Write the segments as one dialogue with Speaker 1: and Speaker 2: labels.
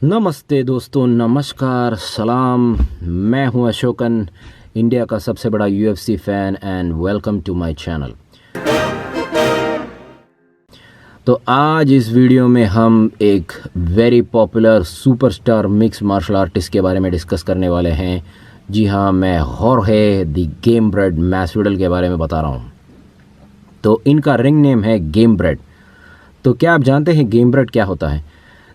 Speaker 1: नमस्ते दोस्तों, नमस्कार, सलाम। मैं हूं अशोकन, इंडिया का सबसे बड़ा UFC fan and welcome to my channel. तो आज इस वीडियो में हम एक very popular superstar mix martial artist के बारे में डिस्कस करने वाले हैं। जी हाँ, मैं होर्हे द गेमब्रेड मैसविडल के बारे में बता रहा हूँ। तो इनका रिंग नेम है गेमब्रेड। तो क्या आप जानते हैं गेमब्रेड क्या होता है?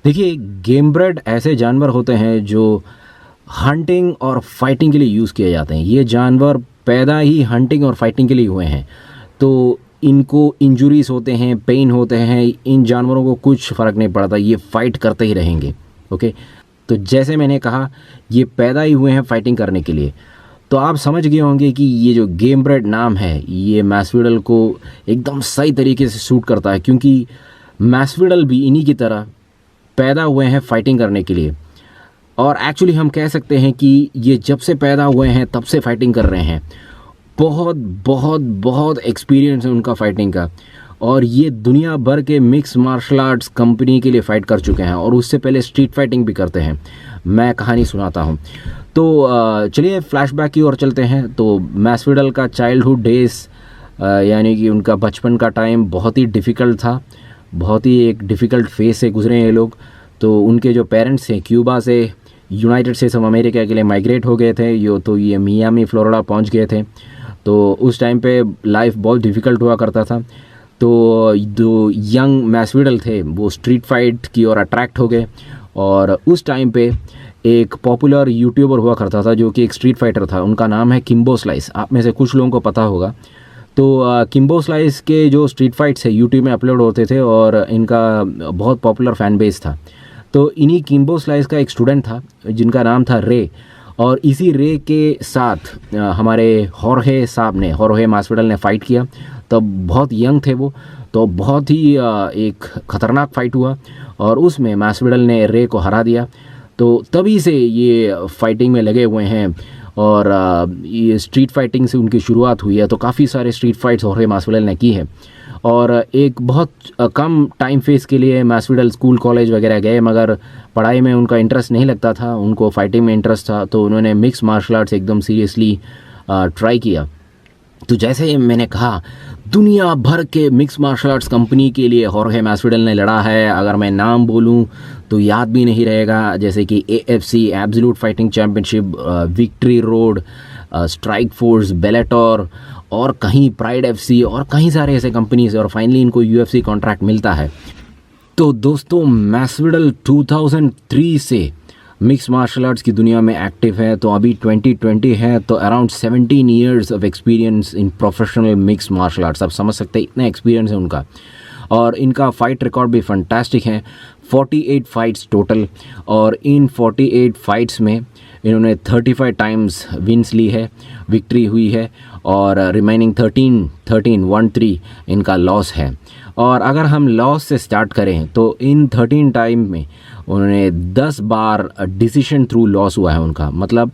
Speaker 1: देखिए, गेमब्रेड ऐसे जानवर होते हैं जो हंटिंग और फाइटिंग के लिए यूज़ किए जाते हैं। ये जानवर पैदा ही हंटिंग और फाइटिंग के लिए हुए हैं, तो इनको इंजुरीज होते हैं, पेन होते हैं। इन जानवरों को कुछ फ़र्क नहीं पड़ता, ये फ़ाइट करते ही रहेंगे। ओके, तो जैसे मैंने कहा, ये पैदा ही हुए हैं फाइटिंग करने के लिए। तो आप समझ गए होंगे कि ये जो गेमब्रेड नाम है, ये मैसविडल को एकदम सही तरीके से सूट करता है, क्योंकि मैसविडल भी इन्हीं की तरह पैदा हुए हैं फाइटिंग करने के लिए। और एक्चुअली हम कह सकते हैं कि ये जब से पैदा हुए हैं तब से फाइटिंग कर रहे हैं। बहुत बहुत बहुत एक्सपीरियंस है उनका फाइटिंग का, और ये दुनिया भर के मिक्स मार्शल आर्ट्स कंपनी के लिए फ़ाइट कर चुके हैं, और उससे पहले स्ट्रीट फाइटिंग भी करते हैं। मैं कहानी सुनाता हूँ। तो चलिए फ्लैशबैक की ओर चलते हैं। तो मैसविडल का चाइल्डहुड डेज़, यानी कि उनका बचपन का टाइम बहुत ही डिफ़िकल्ट था। बहुत ही एक डिफ़िकल्ट फेज़ से गुजरे ये लोग। तो उनके जो पेरेंट्स हैं, क्यूबा से यूनाइटेड स्टेट्स ऑफ अमेरिका के लिए माइग्रेट हो गए थे। ये मियामी फ्लोरिडा पहुंच गए थे। तो उस टाइम पे लाइफ बहुत डिफ़िकल्ट हुआ करता था। तो जो यंग मैसविडल थे वो स्ट्रीट फाइट की ओर अट्रैक्ट हो गए। और उस टाइम पे एक पॉपुलर यूट्यूबर हुआ करता था जो कि एक स्ट्रीट फाइटर था। उनका नाम है किम्बो स्लाइस। आप में से कुछ लोगों को पता होगा। तो किम्बो स्लाइस के जो स्ट्रीट फाइट्स है यूट्यूब में अपलोड होते थे, और इनका बहुत पॉपुलर फ़ैन बेस था। तो इन्हीं किम्बो स्लाइस का एक स्टूडेंट था जिनका नाम था रे। और इसी रे के साथ हमारे होर्हे मासविडल ने फ़ाइट किया। तब बहुत यंग थे वो, तो बहुत ही एक ख़तरनाक फ़ाइट हुआ, और उसमें मासविडल ने रे को हरा दिया। तो तभी से ये फाइटिंग में लगे हुए हैं, और ये स्ट्रीट फाइटिंग से उनकी शुरुआत हुई है। तो काफ़ी सारे स्ट्रीट फाइट्स होर्हे मासविडल ने की है। और एक बहुत कम टाइम फेस के लिए मैसविडल स्कूल कॉलेज वगैरह गए, मगर पढ़ाई में उनका इंटरेस्ट नहीं लगता था, उनको फाइटिंग में इंटरेस्ट था। तो उन्होंने मिक्स मार्शल आर्ट्स एकदम सीरियसली ट्राई किया। तो जैसे ही मैंने कहा, दुनिया भर के मिक्स मार्शल आर्ट्स कंपनी के लिए होर्हे मासविडल ने लड़ा है। अगर मैं नाम बोलूं तो याद भी नहीं रहेगा, जैसे कि AFC absolute fighting championship, victory road, strike force, Bellator, और कहीं प्राइड FC, और कहीं सारे ऐसे कंपनीज। और फाइनली इनको UFC कॉन्ट्रैक्ट मिलता है। तो दोस्तों, मैसविडल 2003 से मिक्स मार्शल आर्ट्स की दुनिया में एक्टिव है। तो अभी 2020 है, तो around 17 years of experience in professional mix martial arts. आप समझ सकते हैं इतना एक्सपीरियंस है उनका। और इनका फ़ाइट रिकॉर्ड भी फंटास्टिक है, 48 फाइट्स टोटल। और इन 48 फाइट्स में इन्होंने 35 टाइम्स विन्स ली है, विक्ट्री हुई है, और रिमेनिंग 13 इनका लॉस है। और अगर हम लॉस से स्टार्ट करें तो इन 13 टाइम में उन्होंने 10 बार डिसीजन थ्रू लॉस हुआ है उनका। मतलब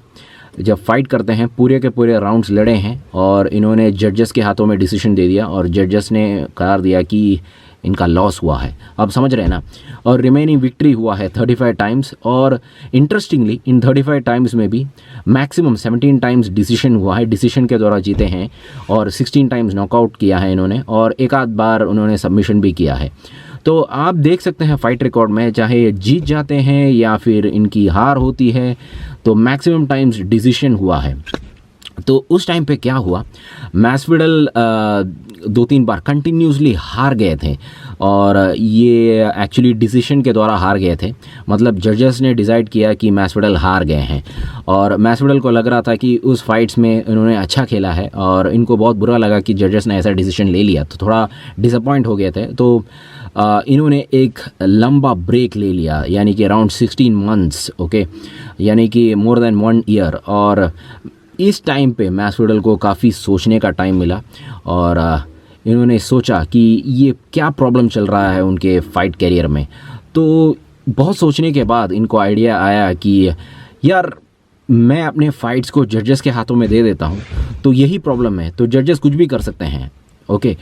Speaker 1: जब फाइट करते हैं पूरे के पूरे राउंड्स लड़े हैं, और इन्होंने जजेस के हाथों में डिसीजन दे दिया, और जजेस ने करार दिया कि इनका लॉस हुआ है। अब समझ रहे हैं ना। और रिमेनिंग विक्ट्री हुआ है 35 टाइम्स। और इंटरेस्टिंगली इन 35 टाइम्स में भी मैक्सिमम 17 टाइम्स डिसीजन हुआ है, डिसीजन के द्वारा जीते हैं। और 16 टाइम्स नॉकआउट किया है इन्होंने, और एक आध बार उन्होंने सबमिशन भी किया है। तो आप देख सकते हैं फाइट रिकॉर्ड में, चाहे जीत जाते हैं या फिर इनकी हार होती है, तो मैक्सिमम टाइम्स डिसीजन हुआ है। तो उस टाइम पे क्या हुआ, मैसविडल 2-3 बार कंटिन्यूसली हार गए थे, और ये एक्चुअली डिसीजन के द्वारा हार गए थे। मतलब जजेस ने डिसाइड किया कि मैसविडल हार गए हैं, और मैसविडल को लग रहा था कि उस फाइट्स में इन्होंने अच्छा खेला है, और इनको बहुत बुरा लगा कि जजेस ने ऐसा डिसीजन ले लिया। तो थोड़ा डिसअपॉइंट हो गए थे। तो इन्होंने एक लंबा ब्रेक ले लिया, यानी कि अराउंड 16 मंथ्स, ओके, यानी कि मोर देन 1 ईयर। और इस टाइम पे मैसविडल को काफ़ी सोचने का टाइम मिला, और इन्होंने सोचा कि ये क्या प्रॉब्लम चल रहा है उनके फ़ाइट कैरियर में। तो बहुत सोचने के बाद इनको आइडिया आया कि यार मैं अपने फ़ाइट्स को जजेस के हाथों में दे देता हूँ, तो यही प्रॉब्लम है। तो जजेस कुछ भी कर सकते हैं, ओके।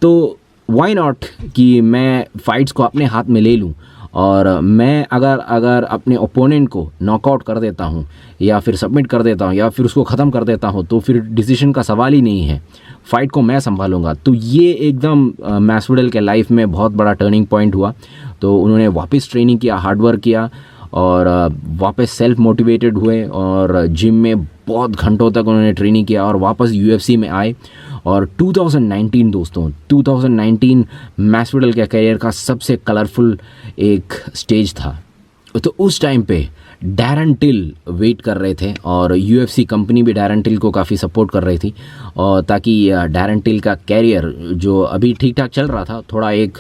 Speaker 1: तो वाई नॉट कि मैं फ़ाइट्स को अपने हाथ में ले लूँ और मैं अगर अपने ओपोनेंट को नॉकआउट कर देता हूँ या फिर सबमिट कर देता हूँ या फिर उसको ख़त्म कर देता हूँ तो फिर डिसीजन का सवाल ही नहीं है, फ़ाइट को मैं संभालूंगा। तो ये एकदम मैसविडल के लाइफ में बहुत बड़ा टर्निंग पॉइंट हुआ। तो उन्होंने वापस ट्रेनिंग किया, हार्डवर्क किया और वापस सेल्फ मोटिवेटेड हुए और जिम में बहुत घंटों तक उन्होंने ट्रेनिंग किया और वापस यूएफसी में आए। और 2019 दोस्तों, 2019 मैसविडल के करियर का सबसे कलरफुल एक स्टेज था। तो उस टाइम पे डैरन टिल वेट कर रहे थे और यूएफसी कंपनी भी डैरन टिल को काफ़ी सपोर्ट कर रही थी और ताकि डैरन टिल का कैरियर जो अभी ठीक ठाक चल रहा था थोड़ा एक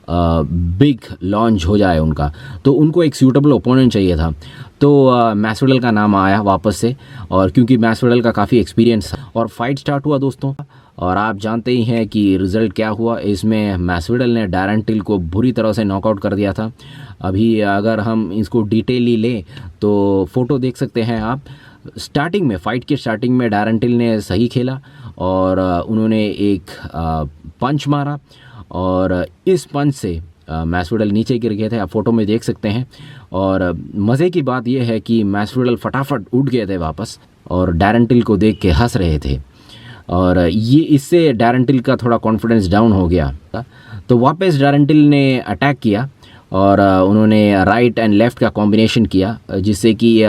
Speaker 1: बिग लॉन्च हो जाए उनका, तो उनको एक सूटेबल ओपोनेंट चाहिए था। तो मैसविडल का नाम आया वापस से और क्योंकि मैसविडल का काफ़ी एक्सपीरियंस था और फाइट स्टार्ट हुआ दोस्तों। और आप जानते ही हैं कि रिज़ल्ट क्या हुआ। इसमें मैसविडल ने डैरन टिल को बुरी तरह से नॉकआउट कर दिया था। अभी अगर हम इसको डिटेली लें तो फ़ोटो देख सकते हैं आप। स्टार्टिंग में, फ़ाइट के स्टार्टिंग में डैरन टिल ने सही खेला और उन्होंने एक पंच मारा और इस पंच से मैसविडल नीचे गिर गए थे, आप फोटो में देख सकते हैं। और मज़े की बात यह है कि मैसविडल फटाफट उठ गए थे वापस और डैरन टिल को देख के हंस रहे थे और ये इससे डैरन टिल का थोड़ा कॉन्फिडेंस डाउन हो गया। तो वापस डैरन टिल ने अटैक किया और उन्होंने राइट एंड लेफ़्ट का कॉम्बिनेशन किया जिससे कि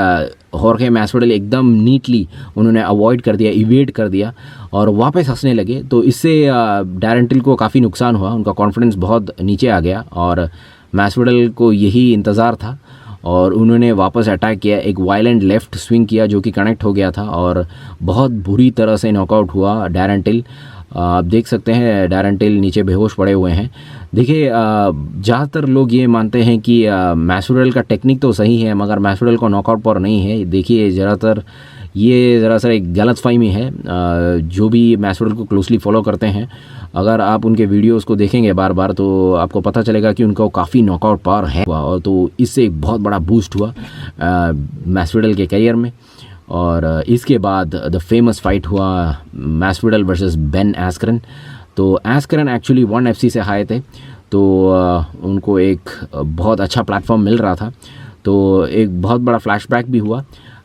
Speaker 1: होर्खे मैसविडल एकदम नीटली उन्होंने अवॉइड कर दिया, इवेड कर दिया और वापस हंसने लगे। तो इससे डैरन टिल को काफ़ी नुकसान हुआ, उनका कॉन्फिडेंस बहुत नीचे आ गया और मैसविडल को यही इंतज़ार था और उन्होंने वापस अटैक किया, एक वायलेंट लेफ़्ट स्विंग किया जो कि कनेक्ट हो गया था और बहुत बुरी तरह से नॉकआउट हुआ डैरन टिल। आप देख सकते हैं डैरन टिल नीचे बेहोश पड़े हुए हैं। देखिए ज़्यादातर लोग ये मानते हैं कि मैसविडल का टेक्निक तो सही है मगर मैसविडल को नॉकआउट पर नहीं है। देखिए ज़्यादातर ये ज़रा एक गलतफहमी है। जो भी मैसविडल को क्लोजली फॉलो करते हैं, अगर आप उनके वीडियोस को देखेंगे बार बार तो आपको पता चलेगा कि उनका काफ़ी नॉकआउट पावर है और तो इससे एक बहुत बड़ा बूस्ट हुआ मैसविडल के करियर में। और इसके बाद द फेमस फाइट हुआ मैसविडल वर्सेस बेन एस्करन। तो एस्करन एक्चुअली 1FC से आए थे तो उनको एक बहुत अच्छा प्लेटफॉर्म मिल रहा था। तो एक बहुत बड़ा फ्लैशबैक भी हुआ।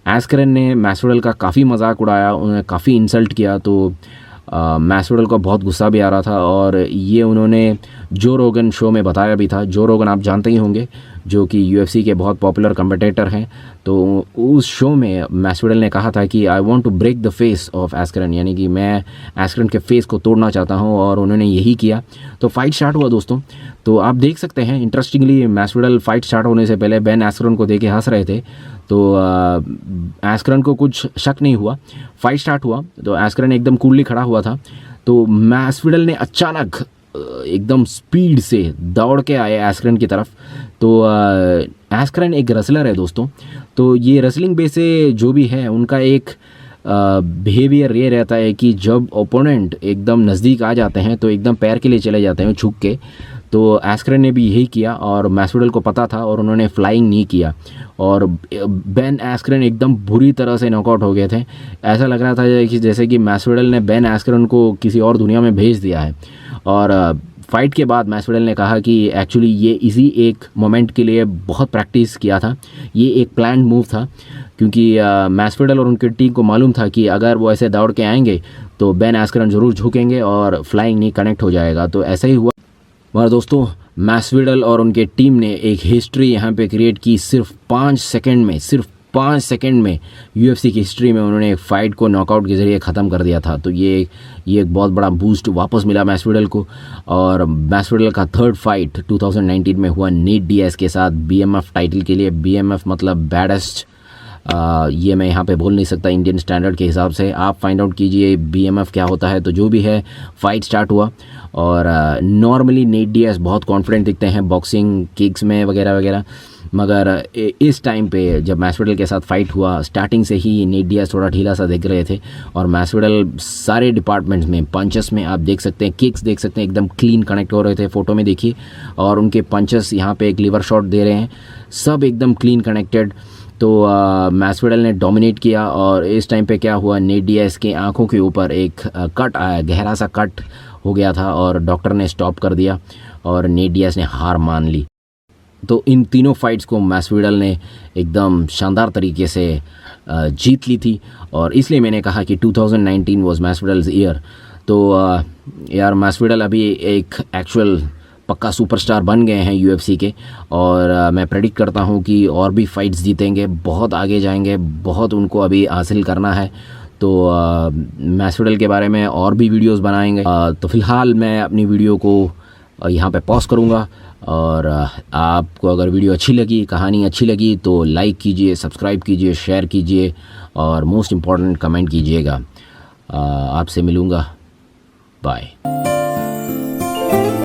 Speaker 1: एस्करन ने मैसविडल का काफ़ी मजाक उड़ाया, उन्होंने काफ़ी इंसल्ट किया। तो मैसविडल को बहुत गुस्सा भी आ रहा था और ये उन्होंने जो रोगन शो में बताया भी था। जो रोगन आप जानते ही होंगे जो कि यूएफसी के बहुत पॉपुलर कम्पिटिटर हैं। तो उस शो में मैसविडल ने कहा था कि I want to break the face of Askren, यानी कि मैं एस्करन के फेस को तोड़ना चाहता हूं और उन्होंने यही किया। तो फाइट स्टार्ट हुआ दोस्तों। तो आप देख सकते हैं इंटरेस्टिंगली मैसविडल फाइट स्टार्ट होने से पहले बेन एस्करन को देख के हंस रहे थे। तो एस्करन को कुछ शक नहीं हुआ। फाइट स्टार्ट हुआ तो एस्करन एकदम कूलली खड़ा हुआ था। तो मैसविडल ने अचानक एकदम स्पीड से दौड़ के आए एस्करन की तरफ। तो एस्करन एक रेसलर है दोस्तों। तो ये रेसलिंग बेस से जो भी है उनका एक बिहेवियर ये रहता है कि जब ओपोनेंट एकदम नज़दीक आ जाते हैं तो एकदम पैर के लिए चले जाते हैं झुक के। तो एस्करन ने भी यही किया और मैसविडल को पता था और उन्होंने फ्लाइंग नहीं किया और बेन एस्करन एकदम बुरी तरह से नॉकआउट हो गए थे। ऐसा लग रहा था कि जैसे कि मैसविडल ने बेन एस्करन को किसी और दुनिया में भेज दिया है। और फाइट के बाद मैसविडल ने कहा कि एक्चुअली ये इसी एक मोमेंट के लिए बहुत प्रैक्टिस किया था, ये एक प्लान्ड मूव था क्योंकि मैसविडल और उनकी टीम को मालूम था कि अगर वो ऐसे दौड़ के आएंगे तो बेन एस्करन ज़रूर झुकेंगे और फ्लाइंग नहीं कनेक्ट हो जाएगा। तो ऐसा ही हुआ। मगर दोस्तों मैसविडल और उनके टीम ने एक हिस्ट्री यहाँ पे क्रिएट की। सिर्फ 5 सेकंड में यूएफसी की हिस्ट्री में उन्होंने एक फ़ाइट को नॉकआउट के ज़रिए ख़त्म कर दिया था। तो ये एक बहुत बड़ा बूस्ट वापस मिला मैसविडल को। और मैसविडल का थर्ड फाइट 2019 में हुआ नेट डियाज के साथ बीएमएफ टाइटल के लिए। बीएमएफ मतलब बैडेस्ट, ये मैं यहाँ पे बोल नहीं सकता इंडियन स्टैंडर्ड के हिसाब से, आप फाइंड आउट कीजिए बीएमएफ क्या होता है। तो जो भी है फाइट स्टार्ट हुआ और नॉर्मली नेट डियाज बहुत कॉन्फिडेंट दिखते हैं बॉक्सिंग किक्स में वगैरह वगैरह, मगर इस टाइम पे जब मैसविडल के साथ फाइट हुआ स्टार्टिंग से ही नेट डियाज थोड़ा ढीला सा दिख रहे थे और मैसविडल सारे डिपार्टमेंट्स में, पंचेस में आप देख सकते हैं, किक्स देख सकते हैं, एकदम क्लीन कनेक्ट हो रहे थे, फोटो में देखिए। और उनके पंचेस यहाँ पे एक लिवर शॉट दे रहे हैं, सब एकदम क्लीन कनेक्टेड। तो मैसविडल ने डोमिनेट किया और इस टाइम पे क्या हुआ, नेट डियाज की आंखों के ऊपर एक कट आया, गहरा सा कट, हो गया था और डॉक्टर ने स्टॉप कर दिया और नेट डियाज ने हार मान ली। तो इन तीनों फाइट्स को मैस्विडल ने एकदम शानदार तरीके से जीत ली थी और इसलिए मैंने कहा कि 2019 वाज मैस्विडल्स ईयर। तो यार मैस्विडल अभी एक एक्चुअल पक्का सुपरस्टार बन गए हैं यूएफसी के और मैं प्रेडिक्ट करता हूं कि और भी फाइट्स जीतेंगे, बहुत आगे जाएंगे, बहुत उनको अभी हासिल करना है। तो मैस्विडल के बारे में और भी वीडियोस बनाएंगे। तो फ़िलहाल मैं अपनी वीडियो को यहाँ पे पॉज करूँगा और आपको अगर वीडियो अच्छी लगी, कहानी अच्छी लगी तो लाइक कीजिए, सब्सक्राइब कीजिए, शेयर कीजिए और मोस्ट इम्पॉर्टेंट कमेंट कीजिएगा। आपसे मिलूँगा, बाय।